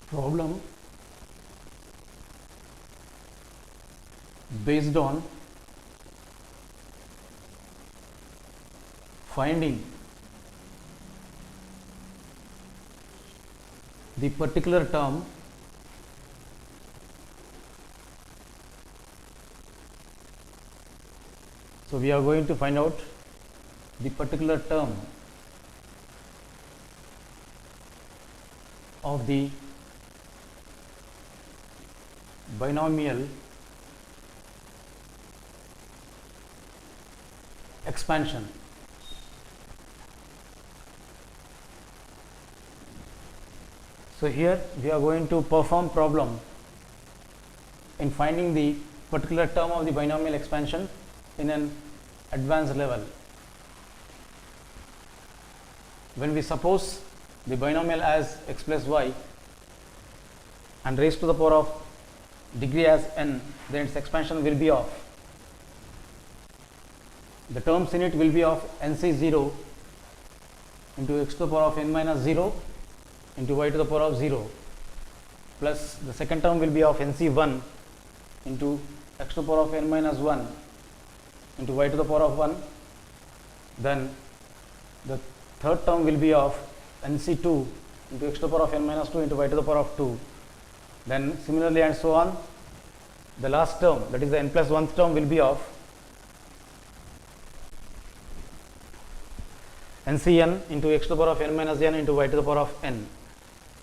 problem based on finding the particular term so we are going to find out the particular term of the binomial expansion. So here we are going to perform problem in finding the particular term of the binomial expansion in an advanced level. When we suppose the binomial as x plus y and raised to the power of degree as n, then its expansion will be of, the terms in it will be of nc0 into x to the power of n minus 0 into y to the power of 0, plus the second term will be of nc1 into x to the power of n minus 1 into y to the power of 1. Then the third term will be of nc2 into x to the power of n minus 2 into y to the power of 2. Then similarly and so on. The last term, that is the n plus 1th term, will be of ncn into x to the power of n minus n into y to the power of n.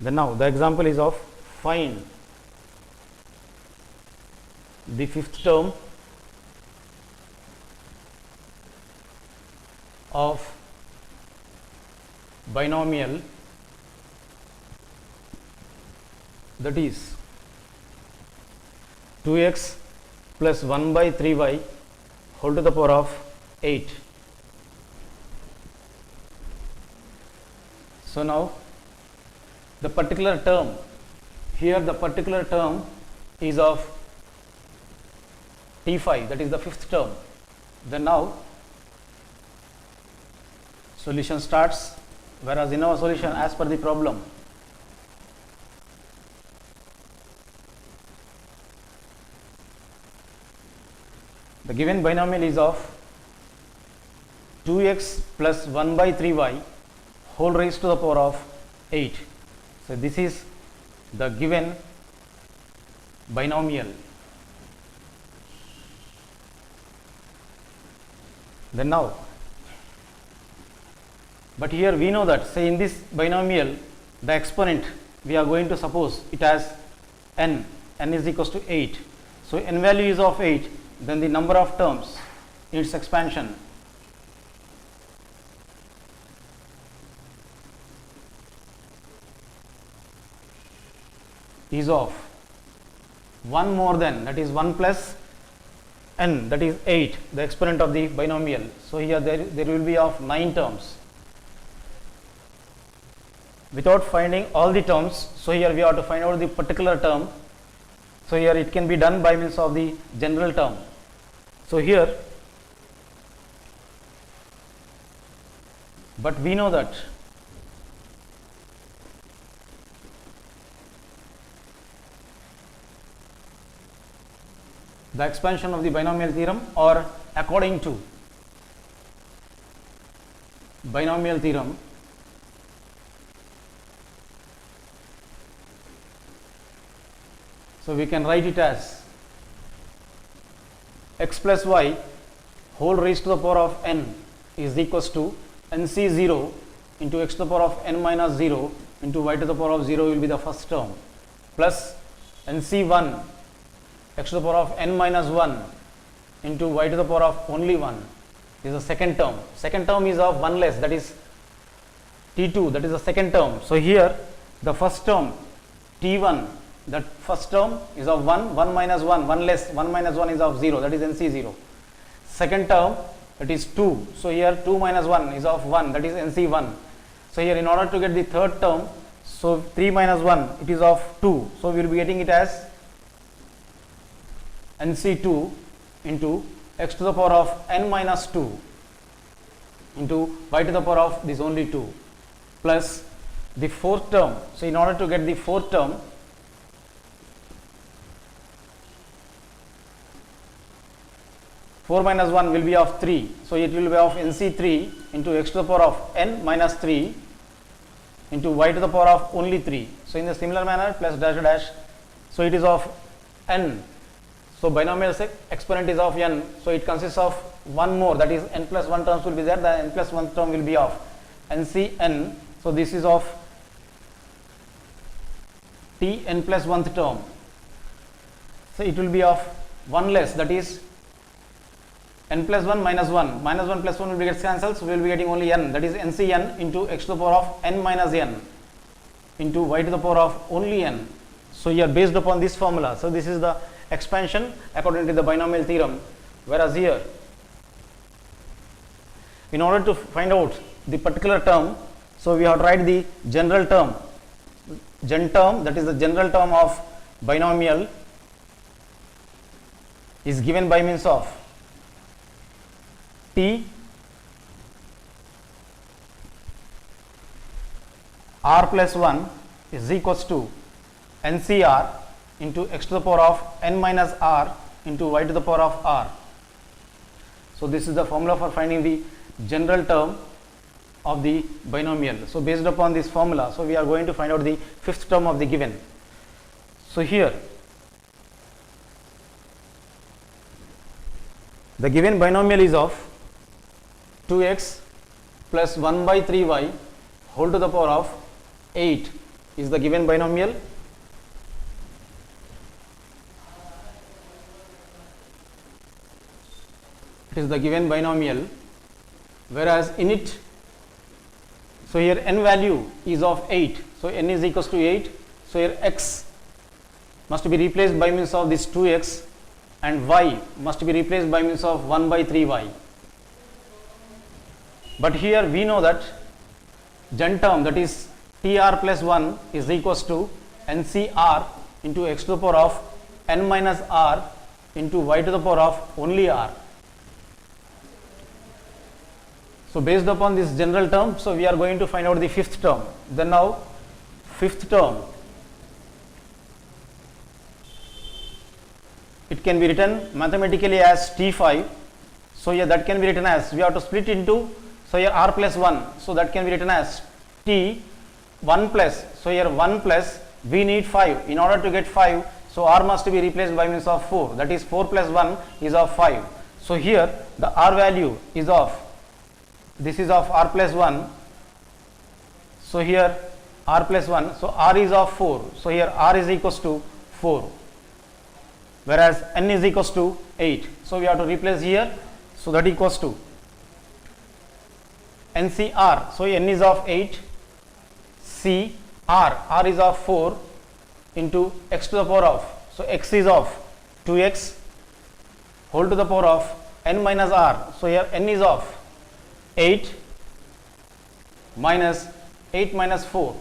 Then now the example is of find the fifth term of binomial, that is 2x plus 1 by 3y whole to the power of 8. So now the particular term, here the particular term is of T5, that is the fifth term. Then now solution starts, whereas in our solution as per the problem, the given binomial is of 2x plus 1 by 3y whole raised to the power of 8. So this is the given binomial. Then now, but here we know that, say in this binomial, the exponent we are going to suppose it as n is equals to 8. So n value is of 8, then the number of terms in its expansion is of 1 more than, that is 1 plus n, that is 8, the exponent of the binomial. So here there will be of 9 terms. Without finding all the terms, so here we have to find out the particular term. So here it can be done by means of the general term. So here, but we know that the expansion of the binomial theorem, or according to binomial theorem, so we can write it as x plus y whole raised to the power of n is equals to nc0 into x to the power of n minus 0 into y to the power of 0 will be the first term, plus nc1 x to the power of n minus 1 into y to the power of only 1 is the second term. Second term is of 1 less, that is t2, that is the second term. So here the first term t1, that first term is of 1, 1 minus 1, 1 less, 1 minus 1 is of 0, that is nc0. Second term, that is 2, so here 2 minus 1 is of 1, that is nc1. So here in order to get the third term, so 3 minus 1 it is of 2, so we will be getting it as nc2 into x to the power of n minus 2 into y to the power of this only 2, plus the fourth term. So in order to get the fourth term, 4 minus 1 will be of 3. So it will be of NC3 into x to the power of n minus 3 into y to the power of only 3. So in the similar manner, plus dash dash. So it is of n. So binomial exponent is of n. So it consists of one more, that is n plus 1 terms will be there. The n plus 1 term will be of NCn. So this is of t n plus 1th term. So it will be of 1 less, that is n plus 1 minus 1. Minus 1 plus 1 will be gets cancelled. So we will be getting only n, that is NCn into x to the power of n minus n into y to the power of only n. So here based upon this formula. So this is the expansion according to the binomial theorem. Whereas here, in order to find out the particular term, so we have to write the general term. Gen term, that is the general term of binomial, is given by means of t r plus 1 is equals to NCR into x to the power of n minus r into y to the power of r. So this is the formula for finding the general term of the binomial. So based upon this formula, so we are going to find out the fifth term of the given. So here the given binomial is of 2x plus 1 by 3y whole to the power of 8 is the given binomial. It is the given binomial, whereas in it, so here n value is of 8, so n is equals to 8. So here x must be replaced by means of this 2x and y must be replaced by means of 1 by 3y. But here we know that gen term, that is tr plus 1 is equals to NCR into x to the power of n minus r into y to the power of only r. So based upon this general term, so we are going to find out the fifth term. Then now fifth term, it can be written mathematically as T5. So here that can be written as, we have to split into, so here r plus 1, so that can be written as T 1 plus, so here 1 plus, we need 5. In order to get 5, so r must be replaced by means of 4, that is 4 plus 1 is of 5. So here the r value is of, this is of r plus 1, so here r plus 1, so r is of 4, so here r is equals to 4, whereas n is equals to 8. So we have to replace here, so that equals to NCR, so n is of 8, C r is of 4 into x to the power of, so x is of 2x whole to the power of n minus r, so here n is of 8 minus 8 minus 4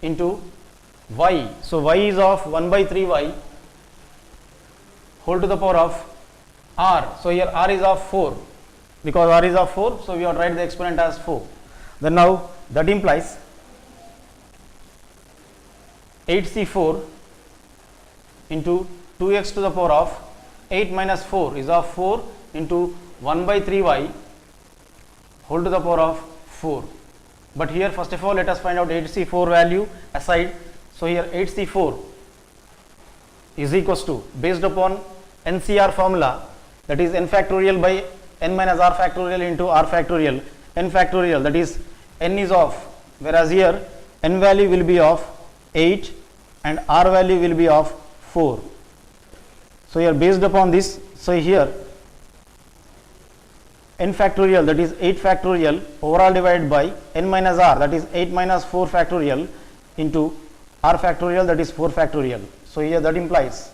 into y, so y is of 1 by 3y whole to the power of r, so here r is of 4, because r is of 4, so we have to write the exponent as 4. Then now that implies 8c4 into 2x to the power of 8 minus 4 is of 4 into 1 by 3y whole to the power of 4. But here first of all let us find out 8c4 value aside. So here 8c4 is equals to, based upon NCR formula, that is n factorial by n minus r factorial into r factorial, n factorial, that is n is of, whereas here n value will be of 8 and r value will be of 4. So here based upon this, so here n factorial, that is 8 factorial overall divided by n minus r, that is 8 minus 4 factorial into r factorial, that is 4 factorial. So here that implies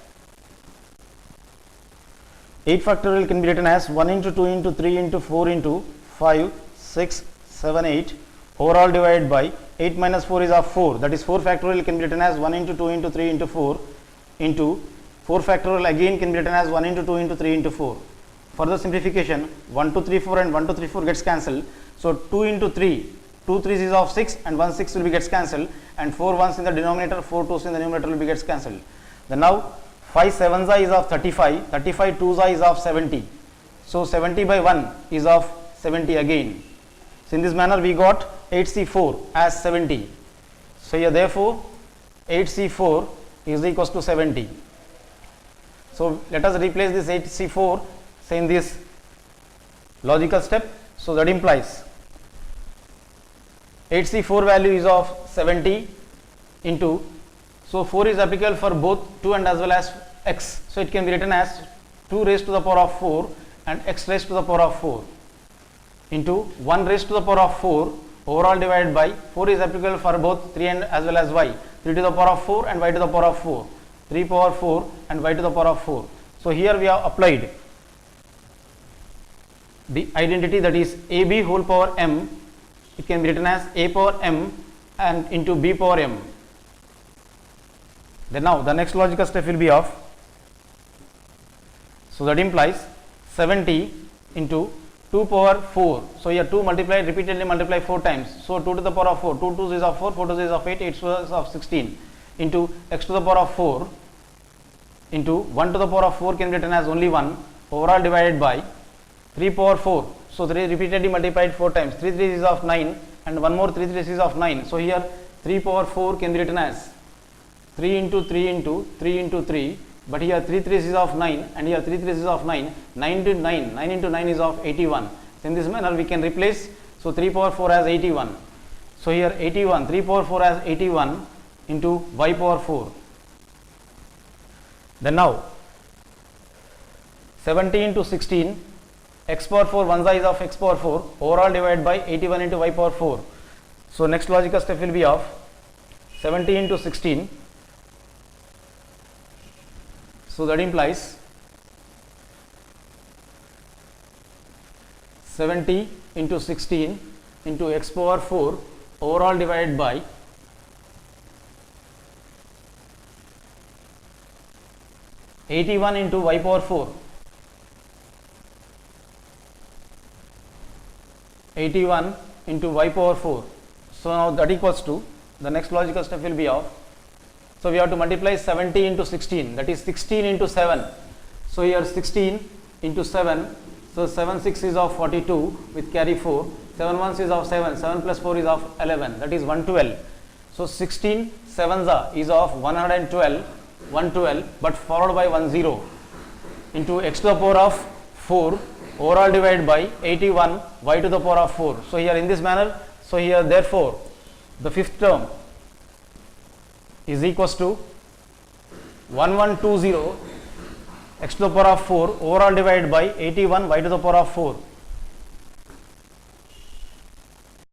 8 factorial can be written as 1 into 2 into 3 into 4 into 5 6 7 8 overall divided by 8 minus 4 is of 4, that is 4 factorial can be written as 1 into 2 into 3 into 4 into 4 factorial again can be written as 1 into 2 into 3 into 4. Further simplification, 1 2 3 4 and 1 2 3 4 gets cancelled. So 2 into 3, 2 3s is of 6 and 1 6 will be gets cancelled, and 4 1s in the denominator, 4 2s in the numerator will be gets cancelled. Then now 5 7s is of 35, 35 2s is of 70. So 70 by 1 is of 70 again. So in this manner we got 8C4 as 70. So here therefore 8C4 is equals to 70. So let us replace this 8C4 say in this logical step. So that implies 8C4 value is of 70 into, so 4 is applicable for both 2 and as well as x. So it can be written as 2 raised to the power of 4 and x raised to the power of 4 into 1 raised to the power of 4 overall divided by 4 is applicable for both 3 and as well as y, 3 to the power of 4 and y to the power of 4, 3 power 4 and y to the power of 4. So here we have applied the identity, that is ab whole power m. It can be written as a power m and into b power m. Then now the next logical step will be of, so that implies 70 into 2 power 4. So here 2 multiplied, repeatedly multiply 4 times. So 2 to the power of 4, 2 2 is of 4, 4 2 is of 8, 8 2 is of 16 into x to the power of 4 into 1 to the power of 4 can be written as only 1 overall divided by 3 power 4. So 3 repeatedly multiplied 4 times, 3 3 is of 9 and one more 3 3 is of 9. So here 3 power 4 can be written as 3 into 3 into 3 into 3, but here 3 3 is of 9 and here 3 3 is of 9, 9 into 9, 9 into 9 is of 81. So in this manner we can replace, so 3 power 4 as 81. So here 81, 3 power 4 as 81 into y power 4. Then now 70 into 16, x power 4 1 is of x power 4 overall divided by 81 into y power 4. So next logical step will be of 70 into 16. So that implies 70 into 16 into x power 4 overall divided by 81 into y power 4. 81 into y power 4. So now that equals to, the next logical step will be of, so we have to multiply 70 into 16, that is 16 into 7. So here 16 into 7, so 7 6 is of 42 with carry 4, 7 1 is of 7, 7 plus 4 is of 11, that is 112. So 16 7s is of 112, but followed by 10 into x to the power of 4 overall divided by 81 y to the power of 4. So here in this manner, so here therefore the fifth term is equals to 1120 x to the power of 4 overall divided by 81 y to the power of 4.